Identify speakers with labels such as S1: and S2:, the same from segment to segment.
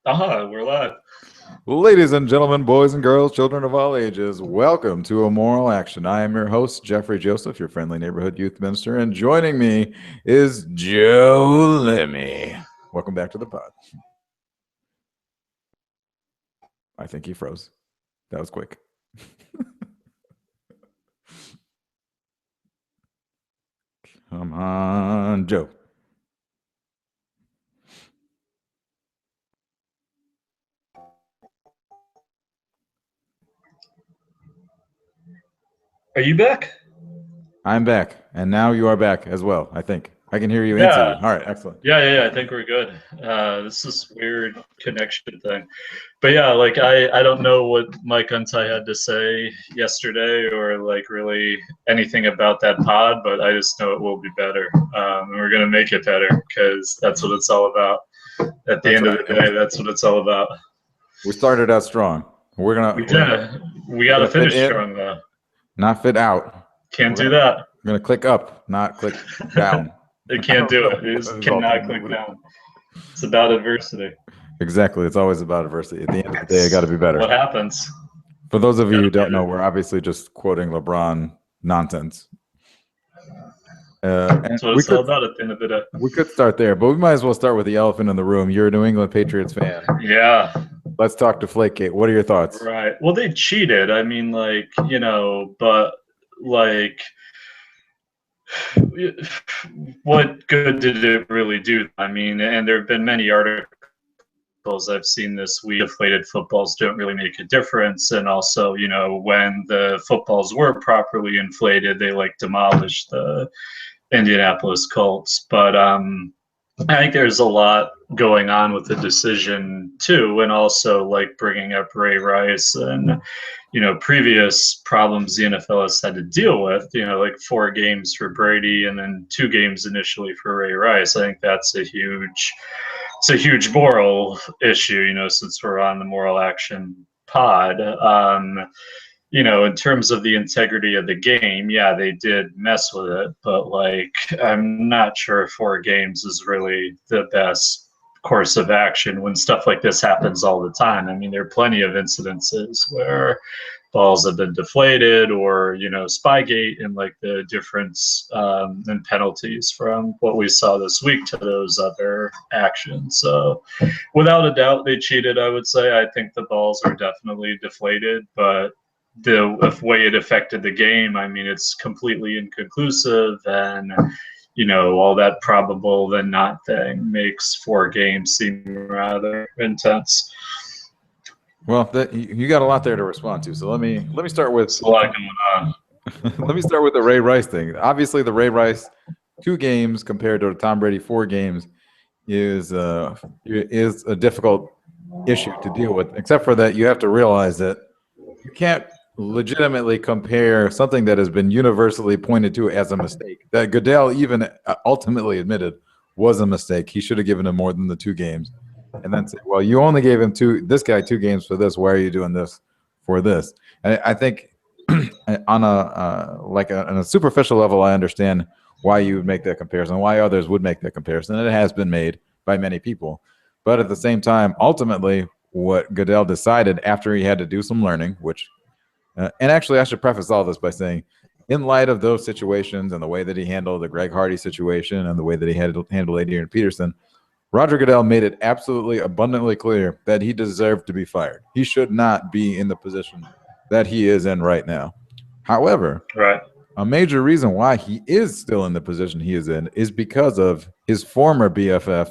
S1: We're live.
S2: Ladies and gentlemen, boys and girls, children of all ages, welcome to Immoral Action. I am your host, Jeffrey Joseph, your friendly neighborhood youth minister, and joining me is Joe Lemmy. Welcome back to the pod. I think he froze. That was quick. Come on, Joe.
S1: Are you back?
S2: I'm back, and now you are back as well, I think. I can hear you and see you. All right, excellent.
S1: Yeah, I think we're good. This is weird connection thing. But yeah, like I don't know what Mike Untai had to say yesterday or like really anything about that pod, but I just know it will be better. And we're going to make it better because that's what it's all about. At the end of the day, that's what it's all about.
S2: We started out strong. We got
S1: to finish strong though.
S2: Not fit out.
S1: Can't do that.
S2: We're going to click up, not click down.
S1: It can't do it. It just cannot click down. It's about adversity.
S2: Exactly. It's always about adversity. At the end of the day, it got to be better.
S1: What happens?
S2: For those of you who don't know, we're obviously just quoting LeBron nonsense.
S1: That's what it's all about at the end of the day.
S2: We could start there, but we might as well start with the elephant in the room. You're a New England Patriots fan.
S1: Yeah.
S2: Let's talk Deflategate. What are your thoughts?
S1: Right. Well, they cheated. I mean, but what good did it really do? I mean, and there have been many articles I've seen this week. Deflated footballs don't really make a difference. And also, when the footballs were properly inflated, they demolished the Indianapolis Colts. But I think there's a lot going on with the decision too, and also bringing up Ray Rice and previous problems the NFL has had to deal with. 4 games for Brady and then 2 games initially for Ray Rice. I think that's a huge moral issue. Since we're on the Moral Action pod. In terms of the integrity of the game, yeah, they did mess with it, but I'm not sure 4 games is really the best course of action when stuff like this happens all the time. I mean, there are plenty of incidences where balls have been deflated or, Spygate and the difference in penalties from what we saw this week to those other actions. So without a doubt, they cheated, I would say. I think the balls are definitely deflated, but the way it affected the game, I mean, it's completely inconclusive, and all that probable than not thing makes 4 games seem rather intense.
S2: Well, you got a lot there to respond to, so let me start with
S1: a lot going on.
S2: Let me start with the Ray Rice thing. Obviously, the Ray Rice 2 games compared to Tom Brady 4 games is a difficult issue to deal with. Except for that, you have to realize that you can't legitimately compare something that has been universally pointed to as a mistake, that Goodell even ultimately admitted was a mistake. He should have given him more than the 2 games, and then say, well, you only gave him this guy 2 games for this. Why are you doing this for this? And I think on a superficial level, I understand why you would make that comparison, why others would make that comparison, and it has been made by many people. But at the same time, ultimately, what Goodell decided after he had to do some learning, which and actually, I should preface all this by saying, in light of those situations and the way that he handled the Greg Hardy situation and the way that he handled Adrian Peterson, Roger Goodell made it absolutely abundantly clear that he deserved to be fired. He should not be in the position that he is in right now. However, a major reason why he is still in the position he is in is because of his former BFF,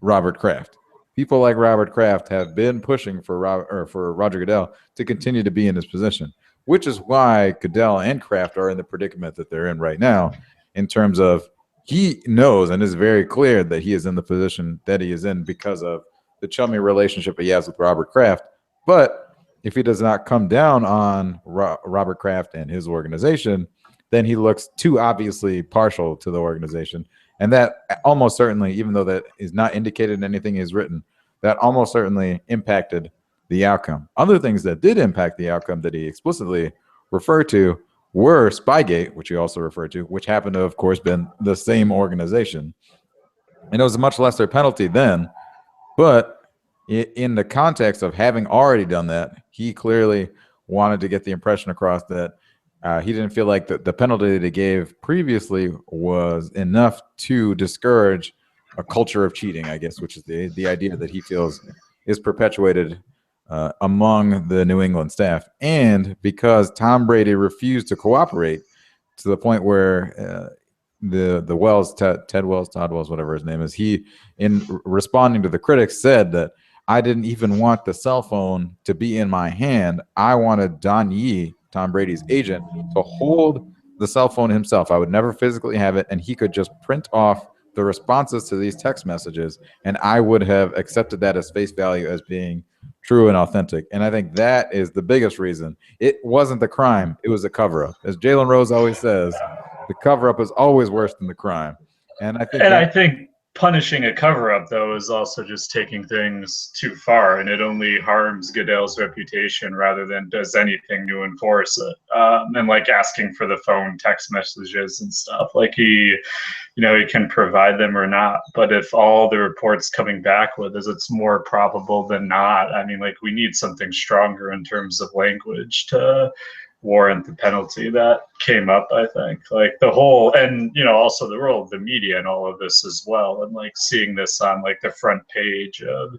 S2: Robert Kraft. People like Robert Kraft have been pushing for Roger Goodell to continue to be in his position, which is why Goodell and Kraft are in the predicament that they're in right now, in terms of he knows and is very clear that he is in the position that he is in because of the chummy relationship he has with Robert Kraft. But if he does not come down on Robert Kraft and his organization, then he looks too obviously partial to the organization. And that almost certainly, even though that is not indicated in anything he's written, that almost certainly impacted the outcome. Other things that did impact the outcome that he explicitly referred to were Spygate, which he also referred to, which happened to, of course, been the same organization. And it was a much lesser penalty then, but in the context of having already done that, he clearly wanted to get the impression across that he didn't feel like the penalty that he gave previously was enough to discourage a culture of cheating, I guess, which is the idea that he feels is perpetuated among the New England staff. And because Tom Brady refused to cooperate to the point where the Wells, Todd Wells, whatever his name is, he, in responding to the critics, said that I didn't even want the cell phone to be in my hand. I wanted Don Yee, Tom Brady's agent, to hold the cell phone himself. I would never physically have it, and he could just print off the responses to these text messages, and I would have accepted that as face value as being true and authentic. And I think that is the biggest reason. It wasn't the crime, it was a cover-up. As Jalen Rose always says, the cover-up is always worse than the crime. And I think
S1: punishing a cover-up, though, is also just taking things too far, and it only harms Goodell's reputation rather than does anything to enforce it. And like asking for the phone text messages and stuff, like he can provide them or not. But if all the reports coming back with is it's more probable than not, I mean, like we need something stronger in terms of language to warrant the penalty that came up. I think like the whole, and also the role of the media and all of this as well, and like seeing this on like the front page of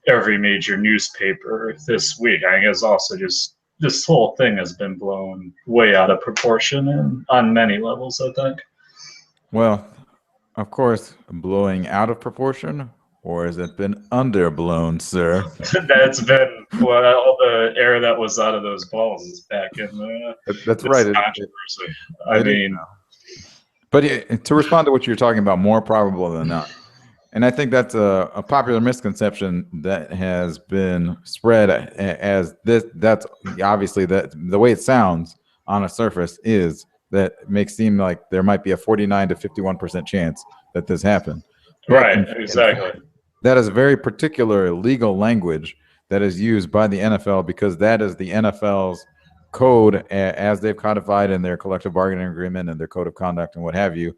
S1: every major newspaper this week, I think is also just, this whole thing has been blown way out of proportion and on many levels, I think.
S2: Well, of course, blowing out of proportion, or has it been underblown, sir?
S1: That's been all the air that was out of those balls is back in the.
S2: That's right.
S1: Controversy.
S2: But to respond to what you're talking about, more probable than not, and I think that's a popular misconception that has been spread as this. That's obviously that the way it sounds on a surface is that makes seem like there might be a 49 to 51% chance that this happened.
S1: But right, exactly.
S2: In fact, that is very particular legal language that is used by the NFL because that is the NFL's code as they've codified in their collective bargaining agreement and their code of conduct and what have you.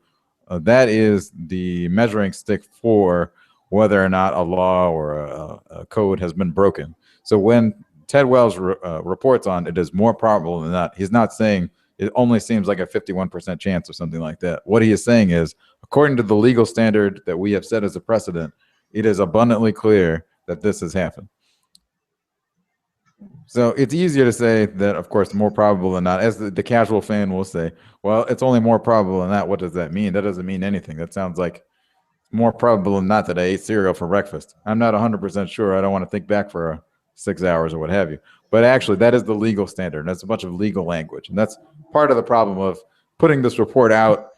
S2: That is the measuring stick for whether or not a law or a code has been broken. So when Ted Wells reports on it is more probable than not, he's not saying it only seems like a 51% chance or something like that. What he is saying is, according to the legal standard that we have set as a precedent, it is abundantly clear that this has happened. So it's easier to say that, of course, more probable than not. As the casual fan will say, well, it's only more probable than that. What does that mean? That doesn't mean anything. That sounds like more probable than not that I ate cereal for breakfast. I'm not 100% sure. I don't want to think back for 6 hours or what have you. But actually, that is the legal standard. That's a bunch of legal language. And that's part of the problem of putting this report out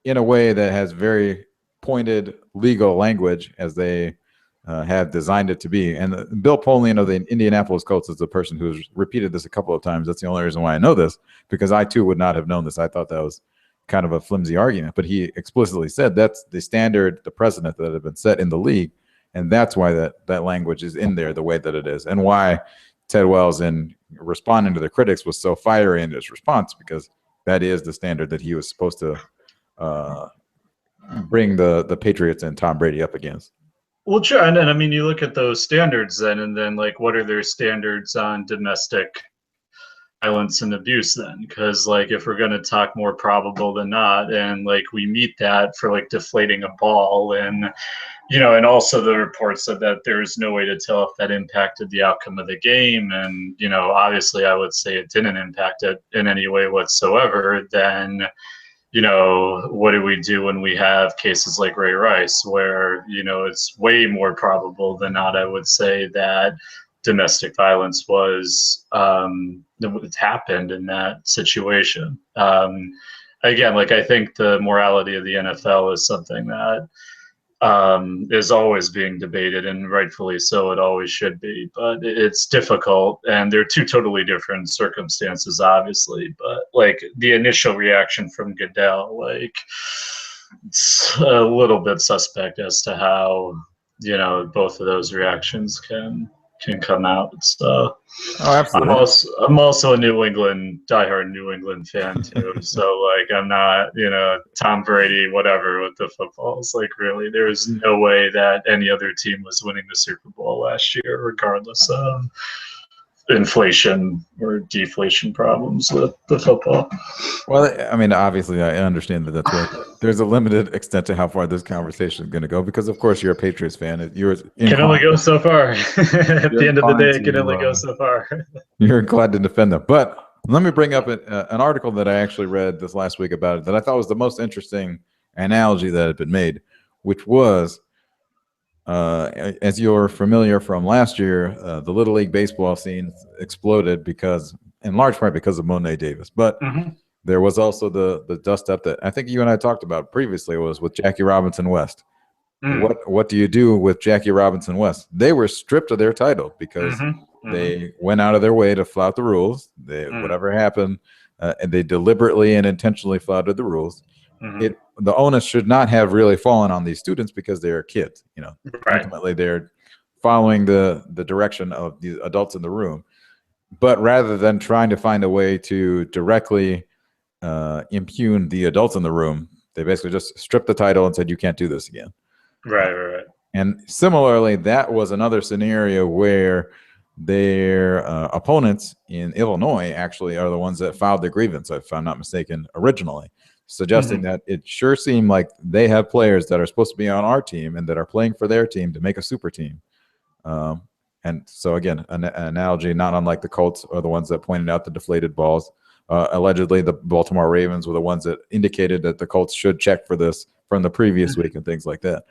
S2: in a way that has very pointed legal language as they have designed it to be. And Bill Polian of the Indianapolis Colts is the person who's repeated this a couple of times. That's the only reason why I know this, because I too would not have known this. I thought that was kind of a flimsy argument, but he explicitly said that's the standard, the precedent that had been set in the league. And that's why that language is in there the way that it is, and why Ted Wells, in responding to the critics, was so fiery in his response, because that is the standard that he was supposed to bring the Patriots and Tom Brady up against.
S1: Well, sure. And then, I mean, you look at those standards then, and then like, what are their standards on domestic violence and abuse then? Because like, if we're going to talk more probable than not, and like we meet that for like deflating a ball, and and also the report said that there's no way to tell if that impacted the outcome of the game, and obviously I would say it didn't impact it in any way whatsoever. Then what do we do when we have cases like Ray Rice, where it's way more probable than not, I would say, that domestic violence was it happened in that situation. Again, like, I think the morality of the NFL is something that is always being debated, and rightfully so, it always should be, but it's difficult, and they're two totally different circumstances, obviously. But like, the initial reaction from Goodell, like, it's a little bit suspect as to how both of those reactions can can come out. So
S2: Oh, absolutely.
S1: I'm also a diehard New England fan too. So like I'm not, Tom Brady, whatever with the footballs. Like really, there is no way that any other team was winning the Super Bowl last year, regardless of inflation or deflation problems with the football.
S2: Well, I mean, obviously, I understand that that's what there's a limited extent to how far this conversation is going to go because, of course, you're a Patriots fan. You're
S1: can only go so far. At the end of the day, it can only go so far.
S2: You're inclined to defend them. But let me bring up an article that I actually read this last week about it that I thought was the most interesting analogy that had been made, which was, as you're familiar from last year, the Little League baseball scene exploded in large part because of Monet Davis. But there was also the dust up that I think you and I talked about previously was with Jackie Robinson West. What do you do with Jackie Robinson West? They were stripped of their title because they went out of their way to flout the rules. Whatever happened, and they deliberately and intentionally flouted the rules. The onus should not have really fallen on these students because they're kids. Ultimately they're following the direction of the adults in the room. But rather than trying to find a way to directly impugn the adults in the room, they basically just stripped the title and said, you can't do this again.
S1: Right.
S2: And similarly, that was another scenario where their opponents in Illinois actually are the ones that filed the grievance, if I'm not mistaken, originally, suggesting that it sure seemed like they have players that are supposed to be on our team and that are playing for their team to make a super team. And so, again, an analogy not unlike the Colts are the ones that pointed out the deflated balls. Allegedly, the Baltimore Ravens were the ones that indicated that the Colts should check for this from the previous week and things like that.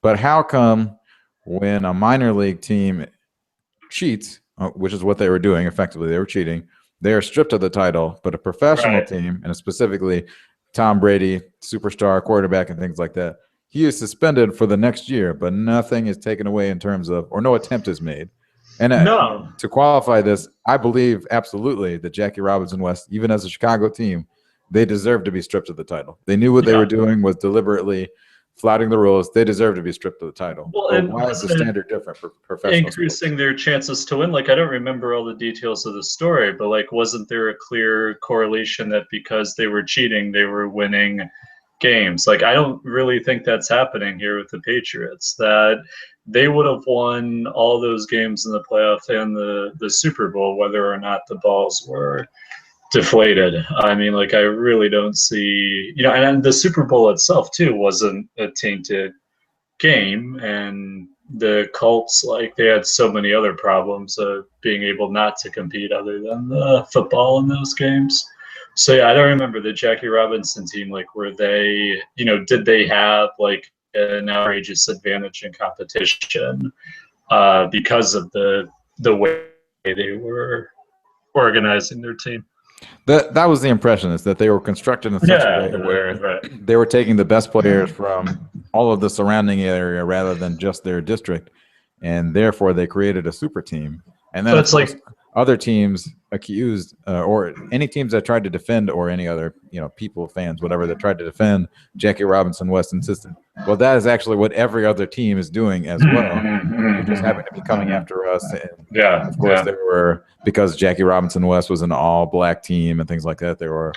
S2: But how come when a minor league team cheats, which is what they were doing, effectively they were cheating, they are stripped of the title, but a professional team, and specifically Tom Brady, superstar quarterback and things like that, he is suspended for the next year, but nothing is taken away in terms of, or no attempt is made. And to qualify this, I believe absolutely that Jackie Robinson West, even as a Chicago team, they deserve to be stripped of the title. They knew what they were doing was deliberately flouting the rules. They deserve to be stripped of the title.
S1: Well,
S2: and why is the standard different for professional
S1: increasing
S2: sports?
S1: their chances to win? Like, I don't remember all the details of the story, but like, wasn't there a clear correlation that because they were cheating, they were winning games? Like, I don't really think that's happening here with the Patriots, that they would have won all those games in the playoff and the Super Bowl, whether or not the balls were deflated. I mean, like, I really don't see, and the Super Bowl itself too wasn't a tainted game, and the Colts, like, they had so many other problems of being able not to compete other than the football in those games. So yeah, I don't remember the Jackie Robinson team, like, were they, did they have like an outrageous advantage in competition because of the way they were organizing their team?
S2: That was the impression, is that they were constructed in such a way where they were taking the best players from all of the surrounding area rather than just their district, and therefore they created a super team. And then other teams accused, or any teams that tried to defend, or any other people, fans, whatever, that tried to defend Jackie Robinson West, insisted, well, that is actually what every other team is doing as well. You just happen to be coming after us. And of course, there were, because Jackie Robinson West was an all-black team and things like that, there were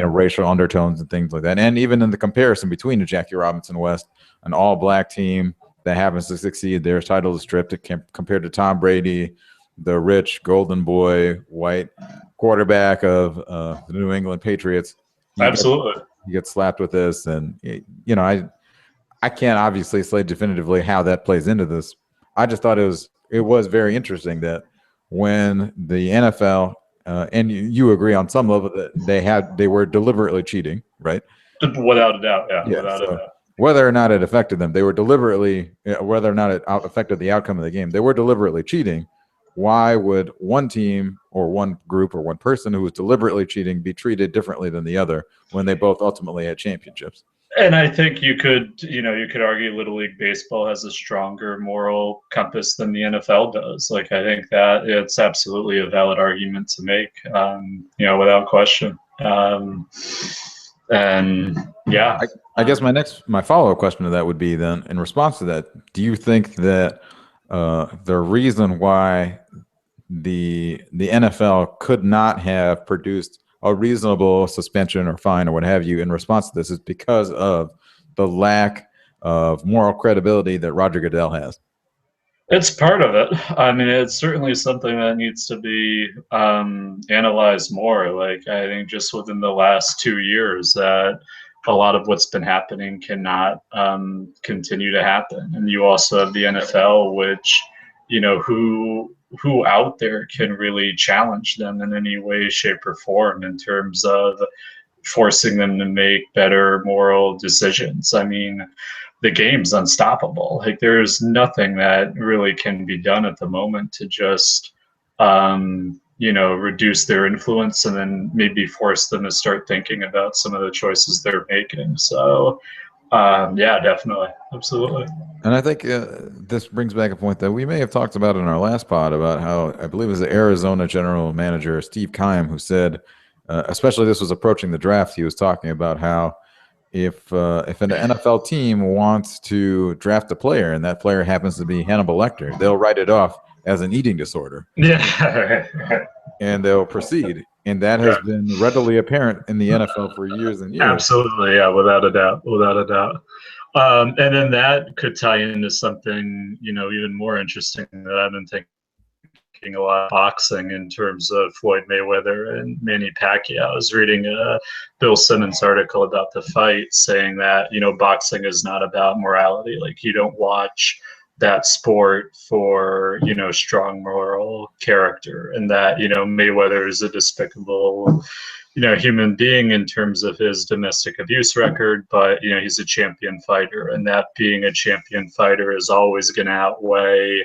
S2: racial undertones and things like that. And even in the comparison between the Jackie Robinson West, an all-black team that happens to succeed, their title is stripped compared to Tom Brady, the rich golden boy white quarterback of the New England Patriots.
S1: Absolutely.
S2: You get slapped with this, and I can't obviously say definitively how that plays into this. I just thought it was very interesting that when the NFL and you agree on some level that they were deliberately cheating, right?
S1: Without a doubt, without a doubt.
S2: Whether or not it affected them, they were deliberately. Whether or not it affected the outcome of the game, they were deliberately cheating. Why would one team or one group or one person who was deliberately cheating be treated differently than the other when they both ultimately had championships?
S1: And I think you could argue Little League Baseball has a stronger moral compass than the NFL does. Like, I think that it's absolutely a valid argument to make, without question. And yeah,
S2: I guess my follow-up question to that would be then, in response to that, do you think that the reason why the NFL could not have produced a reasonable suspension or fine or what have you in response to this is because of the lack of moral credibility that Roger Goodell has.
S1: It's part of it. I mean, it's certainly something that needs to be analyzed more. Like, I think just within the last 2 years, that a lot of what's been happening cannot continue to happen. And you also have the NFL, which, who out there can really challenge them in any way, shape, or form in terms of forcing them to make better moral decisions. I mean, the game's unstoppable. Like, there's nothing that really can be done at the moment to just reduce their influence and then maybe force them to start thinking about some of the choices they're making. So yeah, definitely, absolutely.
S2: And I think this brings back a point that we may have talked about in our last pod about how I believe it was the Arizona general manager Steve Keim who said, especially this was approaching the draft, he was talking about how if an NFL team wants to draft a player and that player happens to be Hannibal Lecter, they'll write it off as an eating disorder.
S1: Yeah.
S2: And they'll proceed. And that has been readily apparent in the NFL for years and years.
S1: Absolutely, yeah, without a doubt, without a doubt. And then that could tie into something, even more interesting that I've been thinking a lot of boxing in terms of Floyd Mayweather and Manny Pacquiao. I was reading a Bill Simmons article about the fight saying that, boxing is not about morality. Like, you don't watch that sport for, strong moral character, and that, Mayweather is a despicable, human being in terms of his domestic abuse record, but, he's a champion fighter, and that being a champion fighter is always going to outweigh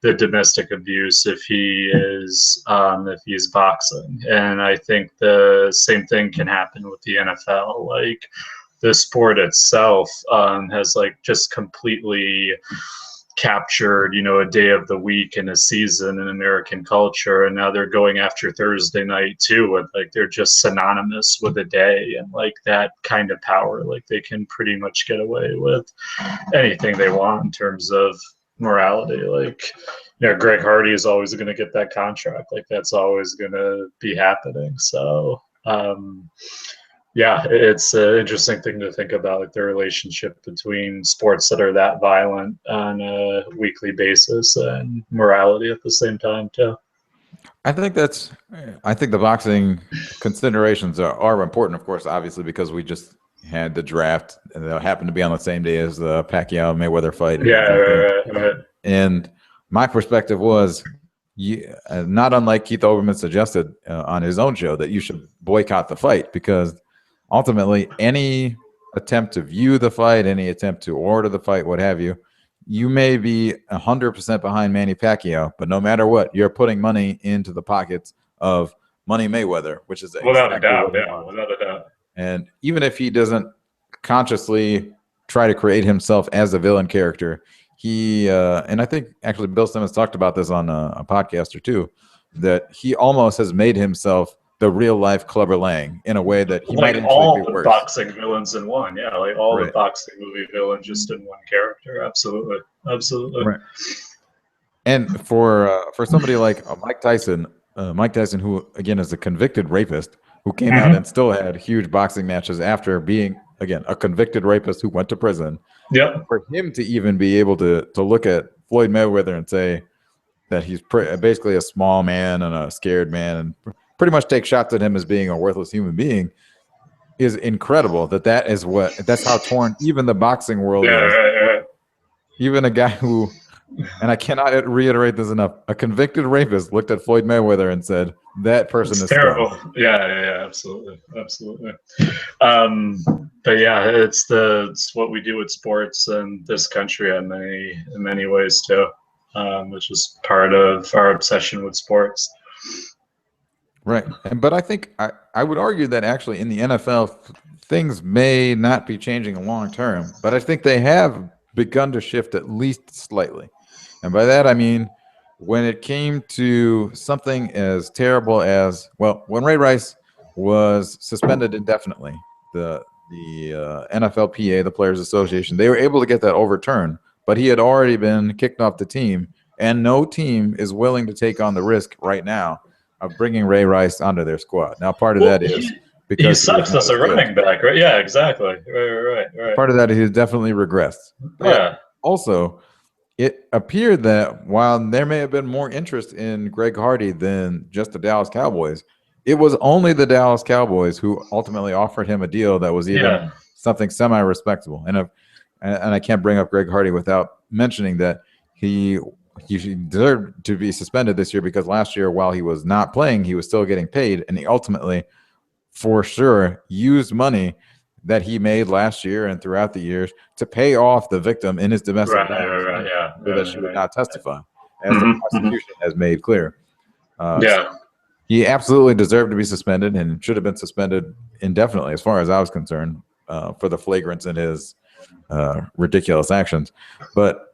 S1: the domestic abuse if he's boxing. And I think the same thing can happen with the NFL. Like, the sport itself has just completely captured, a day of the week in a season in American culture, and now they're going after Thursday night too, and they're just synonymous with a day, and that kind of power, they can pretty much get away with anything they want in terms of morality. Greg Hardy is always going to get that contract. That's always going to be happening. So yeah, it's an interesting thing to think about, the relationship between sports that are that violent on a weekly basis and morality at the same time too.
S2: I think the boxing considerations are important, of course, obviously, because we just had the draft and that happened to be on the same day as the Pacquiao Mayweather fight.
S1: Yeah, right.
S2: And my perspective was, not unlike Keith Olbermann suggested on his own show, that you should boycott the fight, because ultimately any attempt to view the fight, any attempt to order the fight, what have you, you may be 100% behind Manny Pacquiao, but no matter what, you're putting money into the pockets of Money Mayweather, which is
S1: without a doubt, without a doubt.
S2: And even if he doesn't consciously try to create himself as a villain character, he and I think actually Bill Simmons talked about this on a podcast or two, that he almost has made himself the real life Clubber Lang in a way that he might actually
S1: all
S2: be
S1: the
S2: worse.
S1: Boxing villains in one. Yeah, all
S2: Right.
S1: the boxing movie villains just in one character. Absolutely.
S2: Right. And for somebody like Mike Tyson, who again is a convicted rapist, who came out and still had huge boxing matches after being, again, a convicted rapist who went to prison.
S1: Yep.
S2: For him to even be able to look at Floyd Mayweather and say that he's basically a small man and a scared man, and pretty much take shots at him as being a worthless human being, is incredible. That's how torn even the boxing world is.
S1: Right.
S2: Even a guy who, and I cannot reiterate this enough, a convicted rapist looked at Floyd Mayweather and said, that person is
S1: terrible.
S2: scum.
S1: Yeah, absolutely. But yeah, it's what we do with sports in this country in many ways too, which is part of our obsession with sports.
S2: Right. But I think I would argue that actually in the NFL, things may not be changing long term, but I think they have begun to shift at least slightly. And by that, I mean, when it came to something as terrible as, well, when Ray Rice was suspended indefinitely, the NFLPA, the Players Association, they were able to get that overturned, but he had already been kicked off the team and no team is willing to take on the risk right now of bringing Ray Rice onto their squad. Now, part of that is
S1: he
S2: because
S1: sucks as a running back, right? Yeah, exactly. Right.
S2: Part of that is definitely regressed. But also, it appeared that while there may have been more interest in Greg Hardy than just the Dallas Cowboys, it was only the Dallas Cowboys who ultimately offered him a deal that was even something semi-respectable. And I can't bring up Greg Hardy without mentioning that he deserved to be suspended this year because last year, while he was not playing, he was still getting paid, and he ultimately, for sure, used money that he made last year and throughout the years to pay off the victim in his domestic violence so that she would not testify, as the prosecution has made clear. So he absolutely deserved to be suspended and should have been suspended indefinitely, as far as I was concerned, for the flagrants in his ridiculous actions. But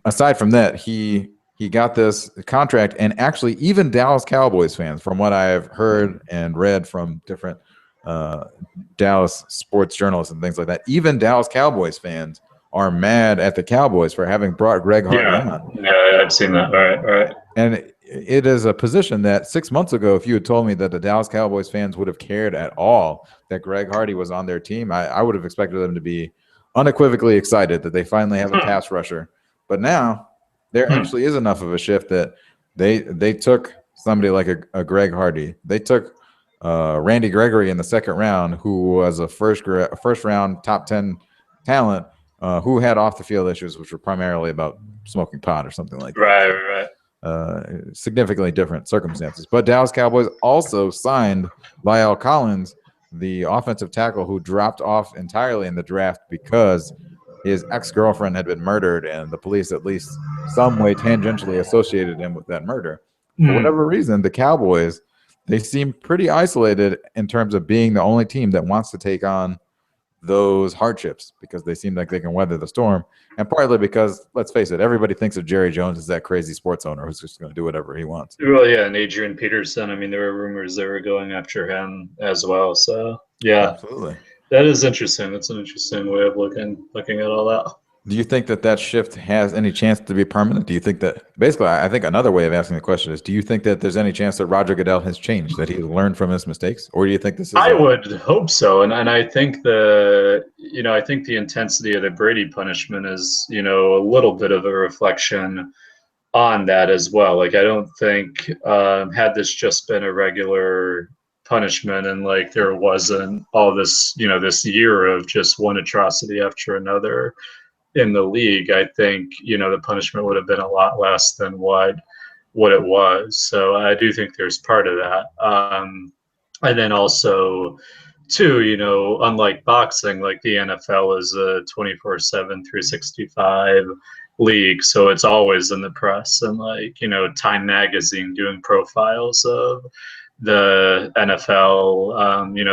S2: aside from that, he got this contract, and actually even Dallas Cowboys fans, from what I've heard and read from different Dallas sports journalists and things like that, even Dallas Cowboys fans are mad at the Cowboys for having brought Greg Hardy on.
S1: Yeah, I've seen that. Right.
S2: And it is a position that 6 months ago, if you had told me that the Dallas Cowboys fans would have cared at all that Greg Hardy was on their team, I would have expected them to be unequivocally excited that they finally have a pass rusher. But now there actually is enough of a shift that they took somebody like a Greg Hardy. They took Randy Gregory in the second round, who was a first round top 10 talent, who had off the field issues, which were primarily about smoking pot or something like that.
S1: Right.
S2: Significantly different circumstances. But Dallas Cowboys also signed Lyle Collins, the offensive tackle who dropped off entirely in the draft because his ex-girlfriend had been murdered, and the police at least some way tangentially associated him with that murder. For whatever reason, the Cowboys, they seem pretty isolated in terms of being the only team that wants to take on those hardships because they seem like they can weather the storm. And partly because, let's face it, everybody thinks of Jerry Jones as that crazy sports owner who's just going to do whatever he wants.
S1: Well, yeah, and Adrian Peterson, I mean, there were rumors they were going after him as well. So, yeah.
S2: Absolutely.
S1: That is interesting. That's an interesting way of looking at all that.
S2: Do you think that shift has any chance to be permanent? Do you think that basically, I think another way of asking the question is, do you think that there's any chance that Roger Goodell has changed, that he's learned from his mistakes, or do you think this is?
S1: I would hope so, and I think I think the intensity of the Brady punishment is a little bit of a reflection on that as well. Like, I don't think had this just been a regular punishment and like there wasn't all this this year of just one atrocity after another in the league, I think the punishment would have been a lot less than what it was. So I do think there's part of that. And then also too, unlike boxing, like the NFL is a 24/7 365 league, so it's always in the press, and like Time Magazine doing profiles of the NFL,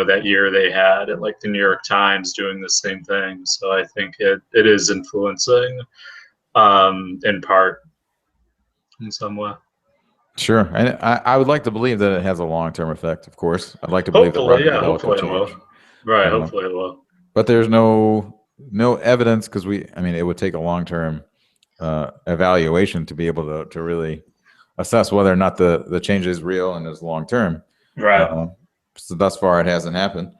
S1: that year they had, and like the New York Times doing the same thing. So I think it is influencing in part, in some way.
S2: Sure. And I would like to believe that it has a long-term effect, of course. I'd like to believe that Roger Goodell can change.
S1: Right, hopefully it will.
S2: But there's no evidence because it would take a long-term evaluation to be able to really assess whether or not the change is real and is long-term.
S1: Right.
S2: So thus far it hasn't happened,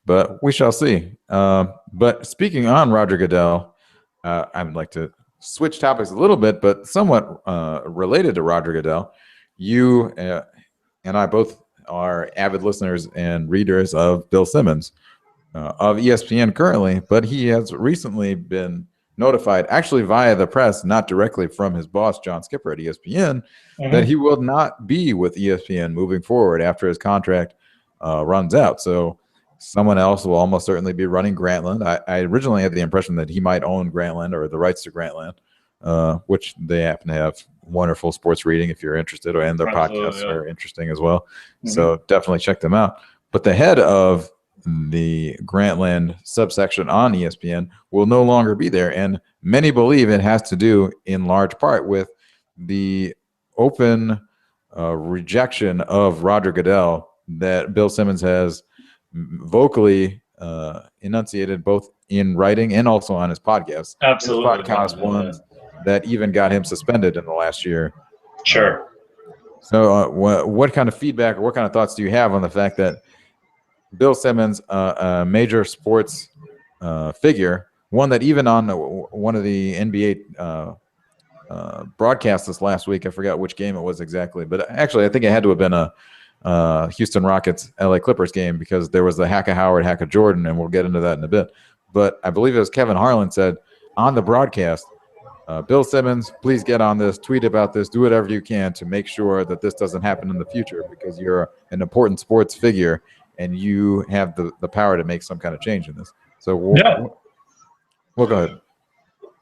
S2: but we shall see. But speaking on Roger Goodell, I would like to switch topics a little bit, but somewhat related to Roger Goodell. You and I both are avid listeners and readers of Bill Simmons of ESPN currently, but he has recently been notified, actually via the press, not directly from his boss, John Skipper at ESPN, that he will not be with ESPN moving forward after his contract runs out. So someone else will almost certainly be running Grantland. I originally had the impression that he might own Grantland or the rights to Grantland, which they happen to have wonderful sports reading if you're interested, and their podcasts are interesting as well. So definitely check them out. But the head of the Grantland subsection on ESPN will no longer be there, and many believe it has to do in large part with the open rejection of Roger Goodell that Bill Simmons has vocally enunciated both in writing and also on his podcast.
S1: Absolutely.
S2: His podcast won that even got him suspended in the last year.
S1: Sure.
S2: So what kind of feedback or what kind of thoughts do you have on the fact that Bill Simmons, a major sports figure, one that even on one of the NBA broadcasts this last week, I forgot which game it was exactly, but actually I think it had to have been a Houston Rockets LA Clippers game, because there was the hack of Howard, hack of Jordan, and we'll get into that in a bit. But I believe it was Kevin Harlan said on the broadcast, Bill Simmons, please get on this, tweet about this, do whatever you can to make sure that this doesn't happen in the future, because you're an important sports figure and you have the power to make some kind of change in this. So we'll go ahead.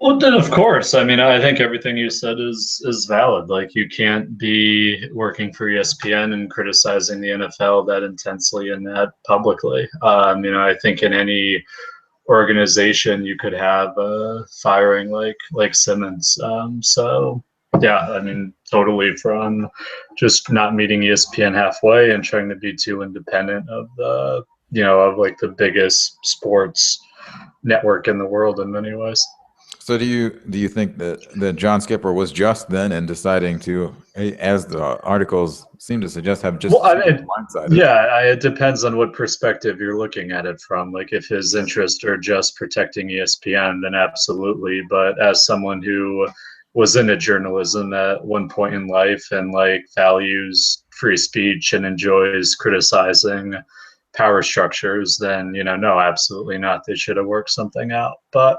S1: Well, then of course. I mean, I think everything you said is valid. Like, you can't be working for ESPN and criticizing the NFL that intensely and that publicly. I think in any organization you could have firing like Simmons. So yeah, I mean, totally, from just not meeting ESPN halfway and trying to be too independent of of like the biggest sports network in the world in many ways.
S2: So do you think that John Skipper was just then in deciding to, as the articles seem to suggest, have just blindsided?
S1: Yeah, it depends on what perspective you're looking at it from. Like, if his interests are just protecting ESPN, then absolutely. But as someone who was into journalism at one point in life and like values free speech and enjoys criticizing power structures, then no, absolutely not. They should have worked something out. But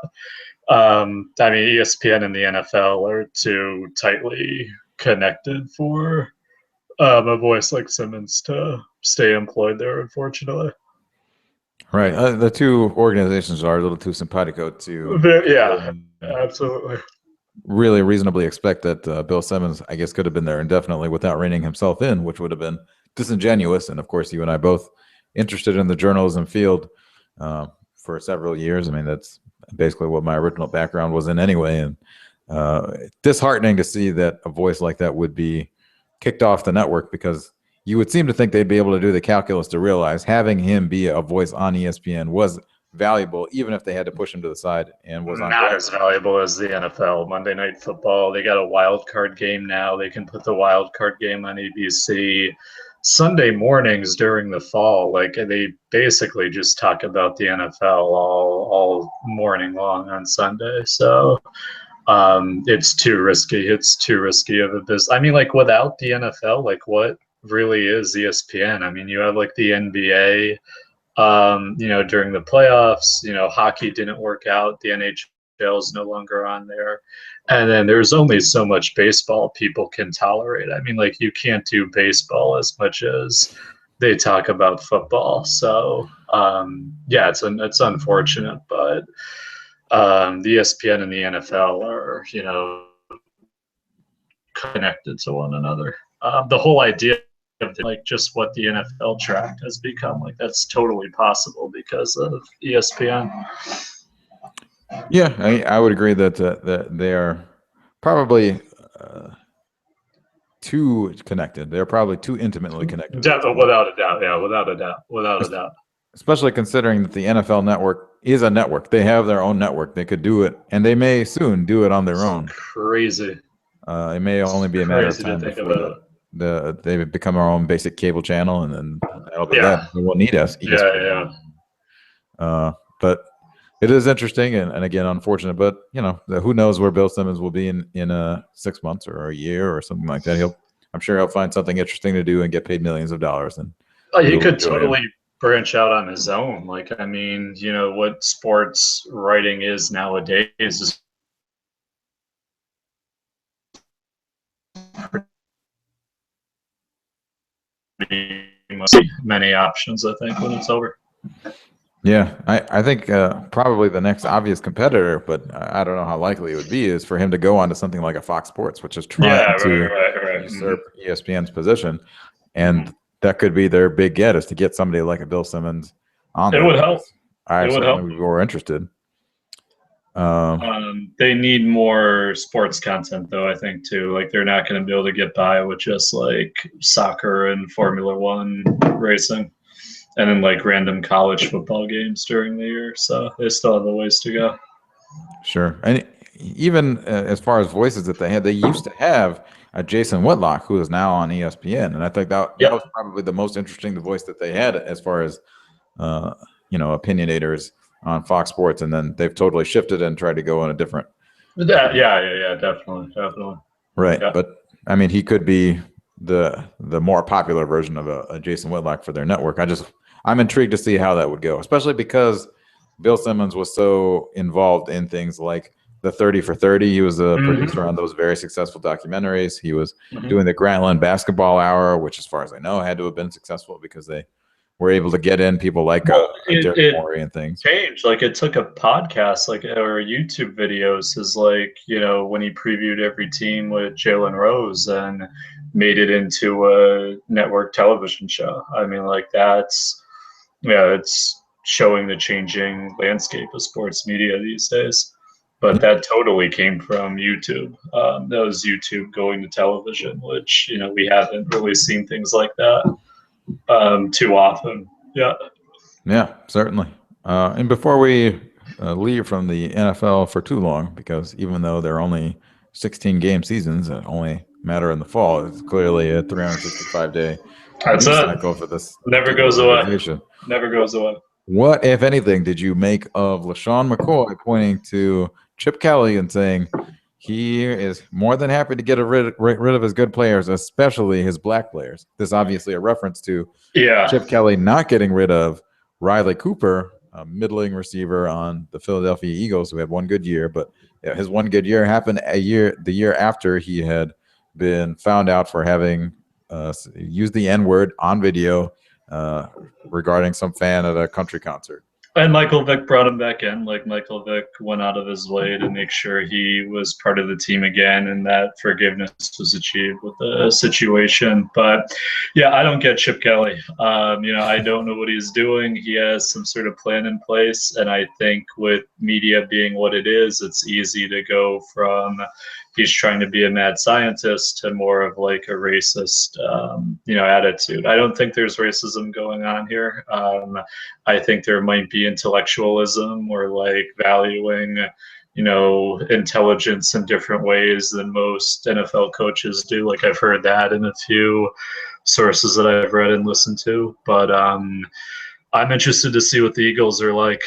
S1: I mean, ESPN and the NFL are too tightly connected for a voice like Simmons to stay employed there, unfortunately.
S2: Right. The two organizations are a little too simpatico to.
S1: Yeah, absolutely.
S2: Really reasonably expect that Bill Simmons, I guess, could have been there indefinitely without reining himself in, which would have been disingenuous. And of course, you and I both interested in the journalism field for several years. I mean, that's basically what my original background was in anyway. And disheartening to see that a voice like that would be kicked off the network, because you would seem to think they'd be able to do the calculus to realize having him be a voice on ESPN was valuable, even if they had to push him to the side and was
S1: not as valuable as the NFL. Monday Night Football, they got a wild card game now. They can put the wild card game on ABC. Sunday mornings during the fall, like, they basically just talk about the NFL all morning long on Sunday. So it's too risky. It's too risky of a business. I mean, like, without the NFL, like, what really is ESPN? I mean, you have like the NBA, during the playoffs, hockey didn't work out. The NHL is no longer on there. And then there's only so much baseball people can tolerate. I mean, like, you can't do baseball as much as they talk about football. So, yeah, it's unfortunate, but the ESPN and the NFL are, connected to one another. The whole idea of like just what the NFL tracked has become, like, that's totally possible because of ESPN.
S2: Yeah, I would agree that they are probably too connected. They're probably too intimately connected.
S1: Without a doubt. Yeah, without a doubt.
S2: Especially considering that the NFL network is a network. They have their own network. They could do it, and they may soon do it on their own.
S1: Crazy.
S2: It may only be a matter of time before they become our own basic cable channel, and then that'll be that. We won't need us.
S1: Yeah.
S2: But it is interesting, and again, unfortunate. But who knows where Bill Simmons will be in 6 months or a year or something like that. I'm sure he'll find something interesting to do and get paid millions of dollars. And
S1: he could totally branch out on his own. Like, I mean, what sports writing is nowadays is many options, I think, when it's over.
S2: Yeah, I think probably the next obvious competitor, but I don't know how likely it would be, is for him to go on to something like a Fox Sports, which is trying to usurp ESPN's position. And that could be their big get, is to get somebody like a Bill Simmons on there.
S1: It would help.
S2: I certainly would be more interested.
S1: They need more sports content, though, I think, too. Like, they're not going to be able to get by with just like soccer and Formula One racing, and then like random college football games during the year. So they still have a ways to go.
S2: Sure. And even as far as voices that they used to have Jason Whitlock, who is now on ESPN, and I think that
S1: Yep.
S2: was probably the most interesting voice that they had as far as opinionators on Fox Sports, and then they've totally shifted and tried to go in a different.
S1: Yeah, definitely.
S2: Right,
S1: Yeah.
S2: but I mean, he could be the more popular version of a Jason Whitlock for their network. I'm intrigued to see how that would go, especially because Bill Simmons was so involved in things like the 30 for 30. He was a producer on those very successful documentaries. He was doing the Grantland Basketball Hour, which, as far as I know, had to have been successful because they were able to get in people like Derek Morey and things.
S1: Changed. Like, it took a podcast, like, or YouTube videos, is like, when he previewed every team with Jalen Rose and made it into a network television show. I mean, like, it's showing the changing landscape of sports media these days. But that totally came from YouTube. That was YouTube going to television, which, we haven't really seen things like that too often.
S2: Yeah, certainly. And before we leave from the NFL for too long, because even though they're only 16 game seasons that only matter in the fall, it's clearly a 365-day
S1: That's
S2: news
S1: it.
S2: cycle for this.
S1: Never goes away. Never goes away.
S2: What, if anything, did you make of LaShawn McCoy pointing to Chip Kelly and saying he is more than happy to get rid of his good players, especially his black players? This is obviously a reference to Chip Kelly not getting rid of Riley Cooper, a middling receiver on the Philadelphia Eagles, who had one good year, but his one good year happened the year after he had been found out for having used the N-word on video regarding some fan at a country concert.
S1: And Michael Vick brought him back in. Like, Michael Vick went out of his way to make sure he was part of the team again, and that forgiveness was achieved with the situation. But yeah, I don't get Chip Kelly. I don't know what he's doing. He has some sort of plan in place, and I think with media being what it is, it's easy to go from he's trying to be a mad scientist to more of like a racist, attitude. I don't think there's racism going on here. I think there might be intellectualism or like valuing, intelligence in different ways than most NFL coaches do. Like, I've heard that in a few sources that I've read and listened to. But I'm interested to see what the Eagles are like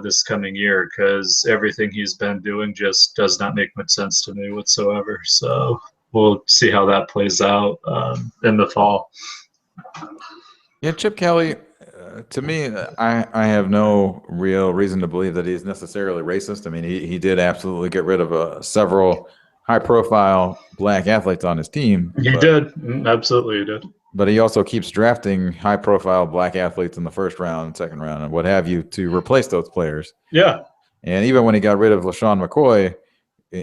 S1: this coming year, because everything he's been doing just does not make much sense to me whatsoever. So we'll see how that plays out in the fall.
S2: Yeah, Chip Kelly, to me, I have no real reason to believe that he's necessarily racist. I mean, he did absolutely get rid of several high-profile black athletes on his team.
S1: He did. Absolutely, he did.
S2: But he also keeps drafting high-profile black athletes in the first round, second round, and what have you to replace those players.
S1: Yeah.
S2: And even when he got rid of LaShawn McCoy,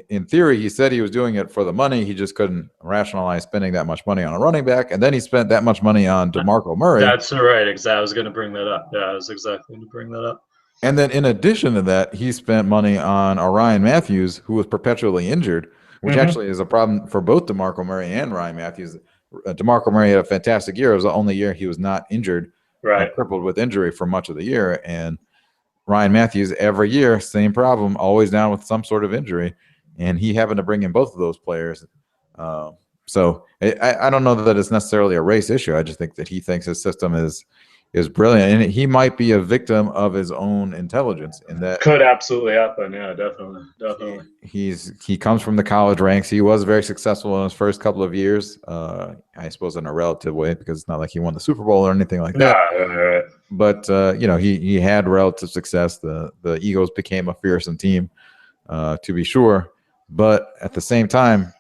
S2: in theory, he said he was doing it for the money. He just couldn't rationalize spending that much money on a running back. And then he spent that much money on DeMarco Murray.
S1: That's right. Exactly. I was going to bring that up. Yeah, I was exactly going to bring that up.
S2: And then in addition to that, he spent money on Ryan Matthews, who was perpetually injured, which actually is a problem for both DeMarco Murray and Ryan Matthews. DeMarco Murray had a fantastic year. It was the only year he was not injured, crippled with injury for much of the year. And Ryan Matthews, every year, same problem, always down with some sort of injury. And he happened to bring in both of those players. So I don't know that it's necessarily a race issue. I just think that he thinks his system is brilliant, and he might be a victim of his own intelligence. In that
S1: could absolutely happen. Yeah, definitely.
S2: He comes from the college ranks. He was very successful in his first couple of years. I suppose in a relative way, because it's not like he won the Super Bowl or anything like that.
S1: Right.
S2: But he had relative success. The Eagles became a fearsome team, to be sure. But at the same time,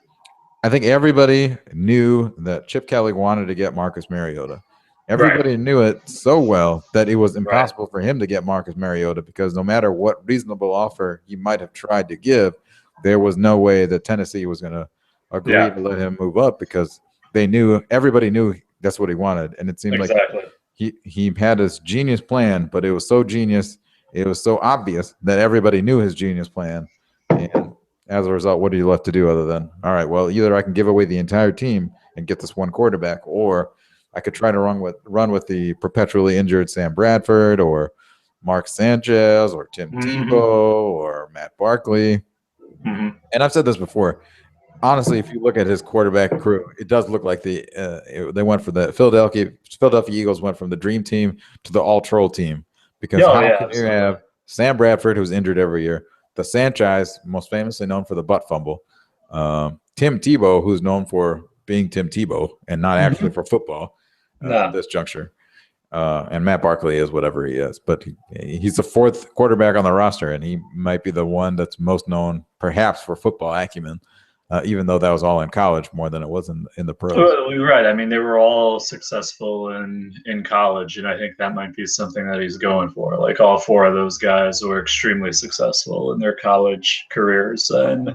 S2: I think everybody knew that Chip Kelly wanted to get Marcus Mariota. Everybody knew it so well that it was impossible for him to get Marcus Mariota, because no matter what reasonable offer he might have tried to give, there was no way that Tennessee was going to agree to let him move up, because everybody knew that's what he wanted. And it seemed like he had this genius plan, but it was so genius, it was so obvious that everybody knew his genius plan. And as a result, what are you left to do other than, all right, well, either I can give away the entire team and get this one quarterback, or I could try to run with the perpetually injured Sam Bradford, or Mark Sanchez, or Tim Tebow, or Matt Barkley. And I've said this before. Honestly, if you look at his quarterback crew, it does look like they went for the Philadelphia Eagles went from the dream team to the all troll team, because
S1: Oh,
S2: how
S1: yeah,
S2: can you
S1: absolutely.
S2: have Sam Bradford, who's injured every year, the Sanchez, most famously known for the butt fumble, Tim Tebow, who's known for being Tim Tebow and not actually for football at
S1: No.
S2: this juncture, and Matt Barkley is whatever he is, but he's the fourth quarterback on the roster, and he might be the one that's most known perhaps for football acumen. Even though that was all in college more than it was in the pros.
S1: Well, you're right. I mean, they were all successful in college, and I think that might be something that he's going for. Like all four of those guys were extremely successful in their college careers, and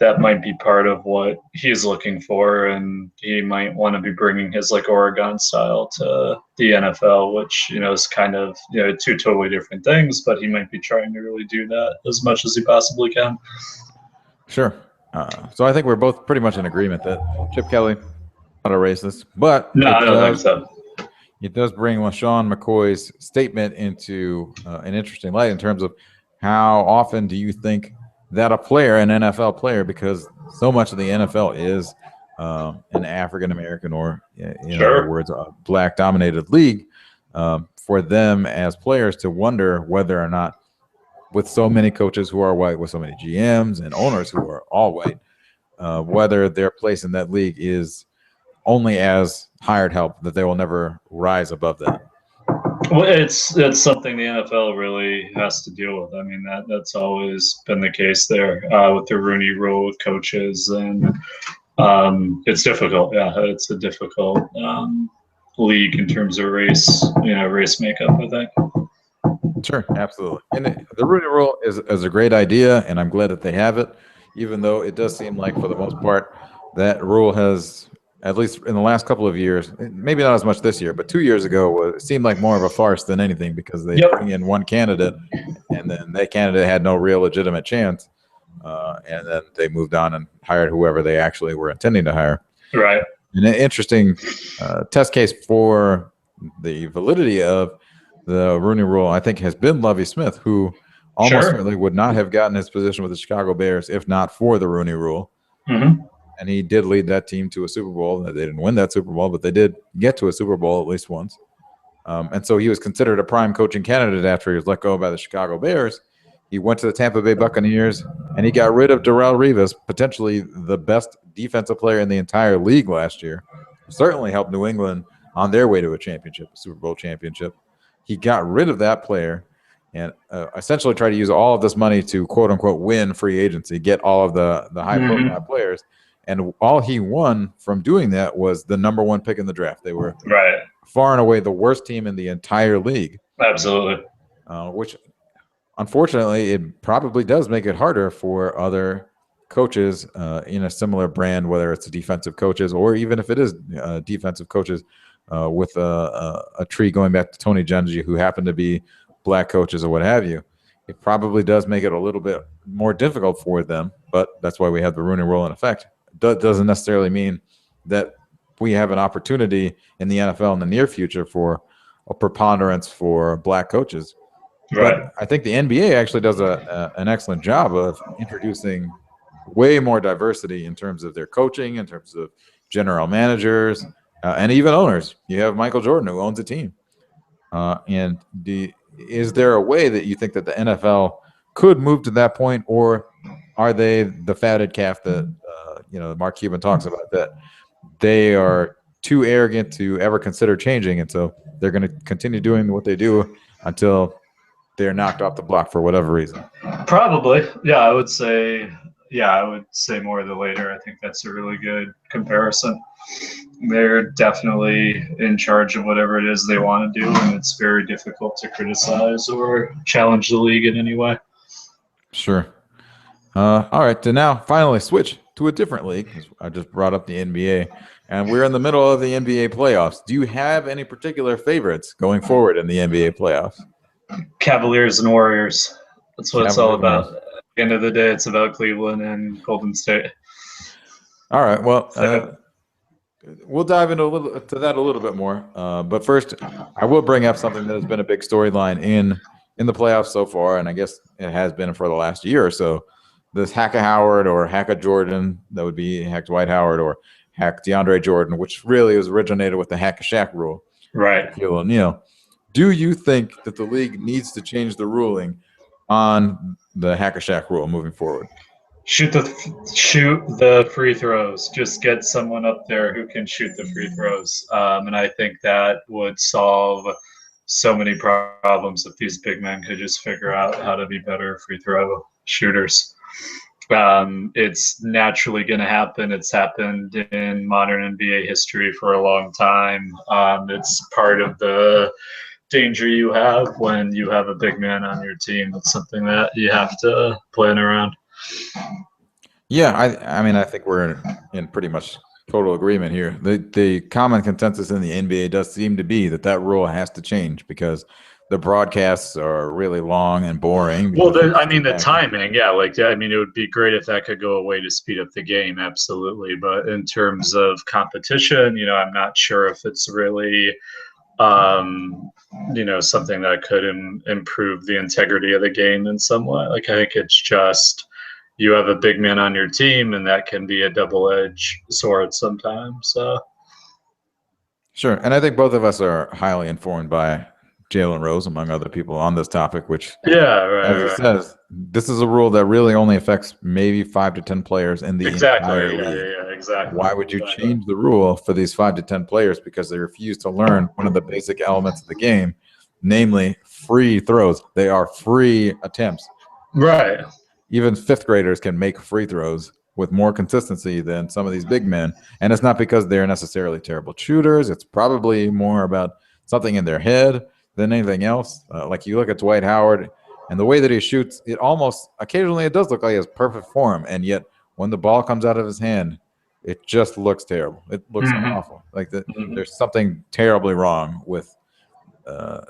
S1: that might be part of what he's looking for. And he might want to be bringing his like Oregon style to the NFL, which is kind of two totally different things. But he might be trying to really do that as much as he possibly can.
S2: Sure. So I think we're both pretty much in agreement that Chip Kelly not a racist, but
S1: No, I don't think so.
S2: It does bring LaShawn McCoy's statement into an interesting light in terms of how often do you think that a player, an NFL player, because so much of the NFL is an African American or, in other words, a black dominated league, for them as players to wonder whether or not, with so many coaches who are white, with so many GMs and owners who are all white, whether their place in that league is only as hired help, that they will never rise above that.
S1: Well, it's something the NFL really has to deal with. I mean, that's always been the case there with the Rooney Rule with coaches, and it's difficult. Yeah, it's a difficult league in terms of race makeup, I think.
S2: Sure, absolutely. And the Rooney Rule is a great idea, and I'm glad that they have it, even though it does seem like, for the most part, that rule has, at least in the last couple of years, maybe not as much this year, but 2 years ago, it seemed like more of a farce than anything, because they bring in one candidate, and then that candidate had no real legitimate chance, and then they moved on and hired whoever they actually were intending to hire.
S1: Right.
S2: And an interesting test case for the validity of the Rooney Rule, I think, has been Lovie Smith, who almost certainly would not have gotten his position with the Chicago Bears if not for the Rooney Rule.
S1: Mm-hmm.
S2: And he did lead that team to a Super Bowl. They didn't win that Super Bowl, but they did get to a Super Bowl at least once. And so he was considered a prime coaching candidate after he was let go by the Chicago Bears. He went to the Tampa Bay Buccaneers, and he got rid of Darrelle Revis, potentially the best defensive player in the entire league last year. Certainly helped New England on their way to a championship, a Super Bowl championship. He got rid of that player and essentially tried to use all of this money to, quote unquote, win free agency, get all of the high profile players. And all he won from doing that was the number one pick in the draft. They were far and away the worst team in the entire league.
S1: Absolutely.
S2: Which, unfortunately, it probably does make it harder for other coaches in a similar brand, whether it's defensive coaches or even if it is defensive coaches, with a tree going back to Tony Dungy, who happened to be black coaches or what have you. It probably does make it a little bit more difficult for them, but that's why we have the Rooney Rule in effect. Doesn't necessarily mean that we have an opportunity in the NFL in the near future for a preponderance for black coaches.
S1: Right.
S2: But I think the NBA actually does an excellent job of introducing way more diversity in terms of their coaching, in terms of general managers, and even owners. You have Michael Jordan, who owns a team. Is there a way that you think that the NFL could move to that point, or are they the fatted calf that Mark Cuban talks about, that they are too arrogant to ever consider changing, and so they're going to continue doing what they do until they're knocked off the block for whatever reason?
S1: Probably, yeah. I would say more of the later. I think that's a really good comparison. They're definitely in charge of whatever it is they want to do, and it's very difficult to criticize or challenge the league in any way.
S2: Sure. All right, to now finally switch to a different league. I just brought up the NBA, and we're in the middle of the NBA playoffs. Do you have any particular favorites going forward in the NBA playoffs?
S1: Cavaliers and Warriors. That's what it's all about. At the end of the day, it's about Cleveland and Golden State. All
S2: right. Well, we'll dive into that a little bit more. But first, I will bring up something that has been a big storyline in the playoffs so far, and I guess it has been for the last year or so. this hack a Howard or hack a Jordan, that would be hack Dwight Howard, or hack DeAndre Jordan, which really was originated with the hack a Shaq rule.
S1: Right.
S2: Shaquille O'Neal. Do you think that the league needs to change the ruling on the hack a Shaq rule moving forward?
S1: Shoot the free throws. Just get someone up there who can shoot the free throws, and I think that would solve so many problems if these big men could just figure out how to be better free throw shooters. It's naturally going to happen. It's happened in modern NBA history for a long time. It's part of the danger you have when you have a big man on your team. It's something that you have to plan around.
S2: Yeah, I mean, I think we're in pretty much total agreement here. The common consensus in the NBA does seem to be that rule has to change because the broadcasts are really long and boring.
S1: Well, the timing, yeah, it would be great if that could go away to speed up the game, absolutely. But in terms of competition, I'm not sure if it's really, something that could improve the integrity of the game in some way. I think it's just you have a big man on your team, and that can be a double-edged sword sometimes. So,
S2: sure, and I think both of us are highly informed by Jalen Rose, among other people, on this topic. Which, as it says, this is a rule that really only affects maybe 5 to 10 players in the entire league.
S1: Yeah, exactly.
S2: Why would you change the rule for these 5 to 10 players because they refuse to learn one of the basic elements of the game, namely free throws? They are free attempts.
S1: Right.
S2: Even fifth graders can make free throws with more consistency than some of these big men. And it's not because they're necessarily terrible shooters. It's probably more about something in their head than anything else. Like you look at Dwight Howard and the way that he shoots, it almost occasionally it does look like he has perfect form. And yet when the ball comes out of his hand, it just looks terrible. It looks awful. Like there's something terribly wrong with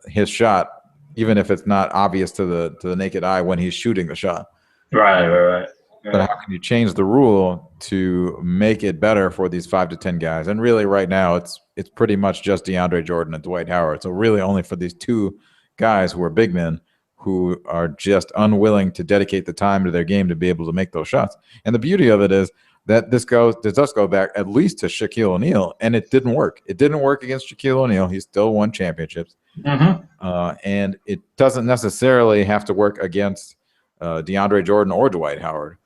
S2: his shot, even if it's not obvious to the naked eye when he's shooting the shot.
S1: Right.
S2: But how can you change the rule to make it better for these 5 to 10 guys? And really, right now, it's pretty much just DeAndre Jordan and Dwight Howard. So really, only for these 2 guys who are big men who are just unwilling to dedicate the time to their game to be able to make those shots. And the beauty of it is that this does go back at least to Shaquille O'Neal, and it didn't work. It didn't work against Shaquille O'Neal. He still won championships, and it doesn't necessarily have to work against DeAndre Jordan or Dwight Howard.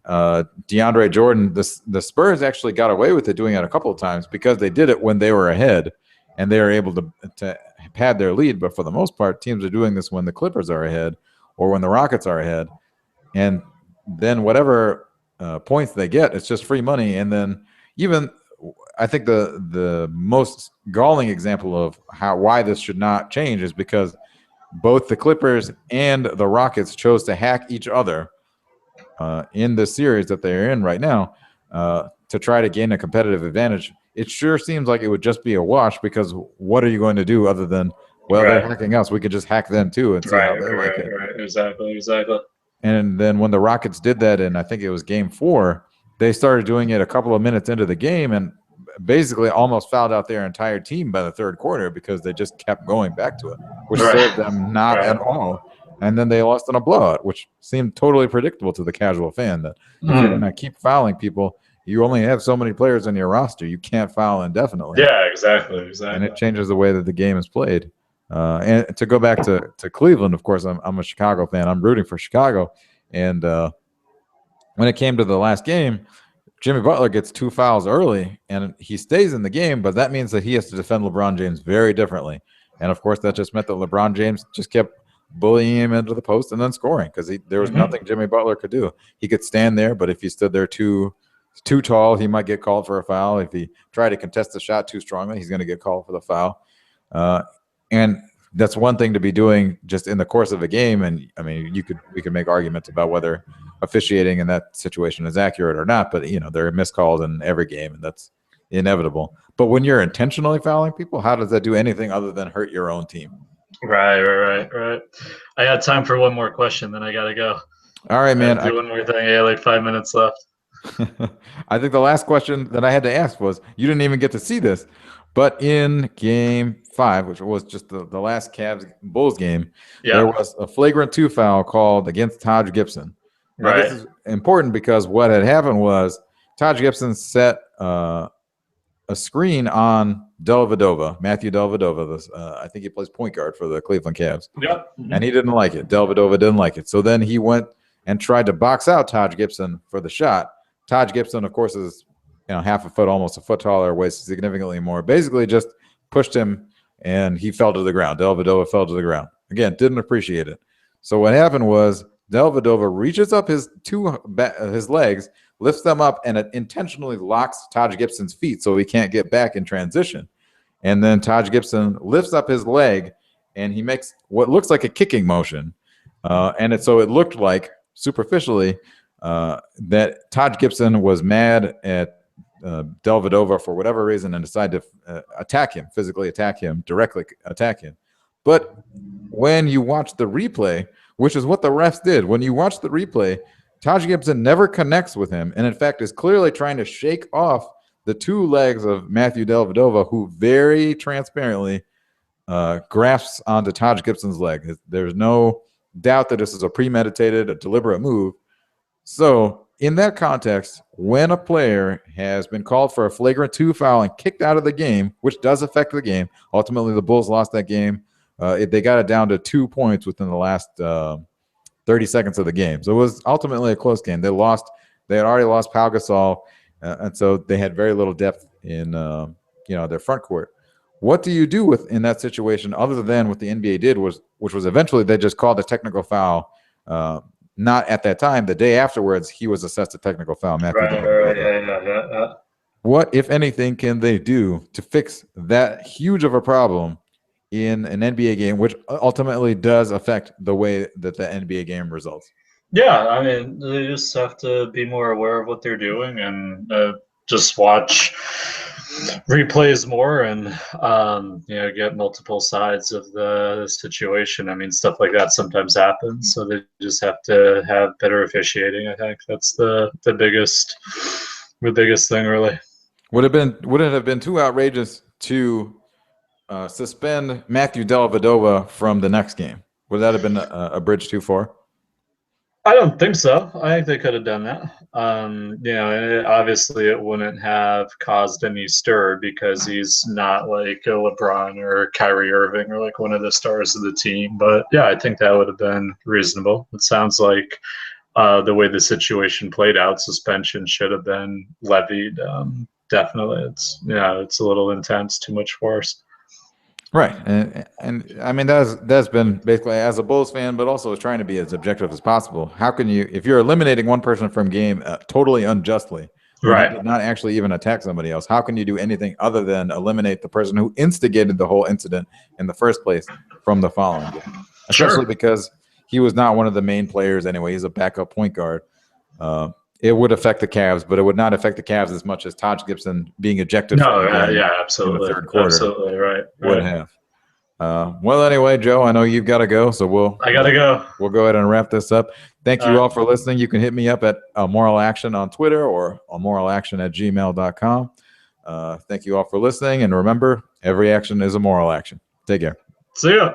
S2: DeAndre Jordan, the Spurs actually got away with it doing it a couple of times because they did it when they were ahead and they were able to pad their lead. But for the most part, teams are doing this when the Clippers are ahead or when the Rockets are ahead. And then whatever points they get, it's just free money. And then even I think the most galling example of why this should not change is because both the Clippers and the Rockets chose to hack each other in the series that they're in right now to try to gain a competitive advantage. It sure seems like it would just be a wash because what are you going to do other than, they're hacking us. We could just hack them too and see how they like it.
S1: Right. Exactly.
S2: And then when the Rockets did that, and I think it was Game 4, they started doing it a couple of minutes into the game and basically almost fouled out their entire team by the third quarter because they just kept going back to it, which served them not at all. And then they lost in a blowout, which seemed totally predictable to the casual fan that if you're going to keep fouling people, you only have so many players on your roster. You can't foul indefinitely.
S1: Yeah, exactly.
S2: And it changes the way that the game is played. And to go back to Cleveland, of course, I'm a Chicago fan. I'm rooting for Chicago. And when it came to the last game, Jimmy Butler gets 2 fouls early, and he stays in the game, but that means that he has to defend LeBron James very differently. And, of course, that just meant that LeBron James just kept bullying him into the post and then scoring because there was nothing Jimmy Butler could do. He could stand there, but if he stood there too tall, he might get called for a foul. If he tried to contest the shot too strongly, he's going to get called for the foul. And that's one thing to be doing just in the course of a game. And I mean, we could make arguments about whether officiating in that situation is accurate or not, but there are miscalls in every game, and that's inevitable. But when you're intentionally fouling people, how does that do anything other than hurt your own team?
S1: Right. I got time for one more question, then I gotta go.
S2: All right, man.
S1: Do one more thing. Yeah, like 5 minutes left.
S2: I think the last question that I had to ask was, you didn't even get to see this, but in Game 5, which was just the last Cavs Bulls game, there was a flagrant 2 foul called against Taj Gibson. Now, this
S1: Right.
S2: is important because what had happened was Taj Gibson set a screen on Matthew Dellavedova. I think he plays point guard for the Cleveland Cavs.
S1: Yep.
S2: And he didn't like it. Dellavedova didn't like it. So then he went and tried to box out Taj Gibson for the shot. Taj Gibson, of course, is half a foot, almost a foot taller, weighs significantly more. Basically just pushed him, and he fell to the ground. Dellavedova fell to the ground. Again, didn't appreciate it. So what happened was Dellavedova reaches up his legs, lifts them up, and it intentionally locks Taj Gibson's feet so he can't get back in transition. And then Taj Gibson lifts up his leg, and he makes what looks like a kicking motion. So it looked like, superficially, that Taj Gibson was mad at Dellavedova for whatever reason and decided to physically directly attack him. But when you watch the replay, which is what the refs did, when you watch the replay, Taj Gibson never connects with him, and in fact is clearly trying to shake off the two legs of Matthew Dellavedova, who very transparently grasps onto Taj Gibson's leg. There's no doubt that this is a premeditated, a deliberate move. So in that context, when a player has been called for a flagrant 2 foul and kicked out of the game, which does affect the game, ultimately the Bulls lost that game. They got it down to 2 points within the last 30 seconds of the game. So it was ultimately a close game. They had already lost Pau Gasol, and so they had very little depth in their front court. What do you do in that situation other than what the NBA did, which was eventually they just called a technical foul? Not at that time. The day afterwards, he was assessed a technical foul.
S1: Right. Yeah.
S2: What, if anything, can they do to fix that huge of a problem in an NBA game, which ultimately does affect the way that the NBA game results?
S1: Yeah, I mean, they just have to be more aware of what they're doing and just watch replays more and get multiple sides of the situation. I mean, stuff like that sometimes happens, so they just have to have better officiating. I think that's the biggest thing, really.
S2: Would it have been too outrageous to suspend Matthew Dellavedova from the next game? Would that have been a bridge too far?
S1: I don't think so. I think they could have done that. Obviously it wouldn't have caused any stir because he's not like a LeBron or Kyrie Irving or like one of the stars of the team. But yeah, I think that would have been reasonable. It sounds like the way the situation played out, suspension should have been levied. Definitely, it's a little intense, too much force.
S2: Right, and I mean that's been basically, as a Bulls fan, but also trying to be as objective as possible. How can you, if you're eliminating one person from game totally unjustly,
S1: right,
S2: did not actually even attack somebody else, how can you do anything other than eliminate the person who instigated the whole incident in the first place from the following game? Especially because he was not one of the main players anyway. He's a backup point guard. It would affect the Cavs, but it would not affect the Cavs as much as Taj Gibson being ejected from the game
S1: absolutely,
S2: in the third quarter.
S1: Absolutely, right.
S2: Would have. Well, anyway, Joe, I know you've got to go, so
S1: I got to go.
S2: We'll go ahead and wrap this up. Thank you all for listening. You can hit me up at Moral Action on Twitter or moralaction@gmail.com. Thank you all for listening, and remember, every action is a moral action. Take care.
S1: See ya.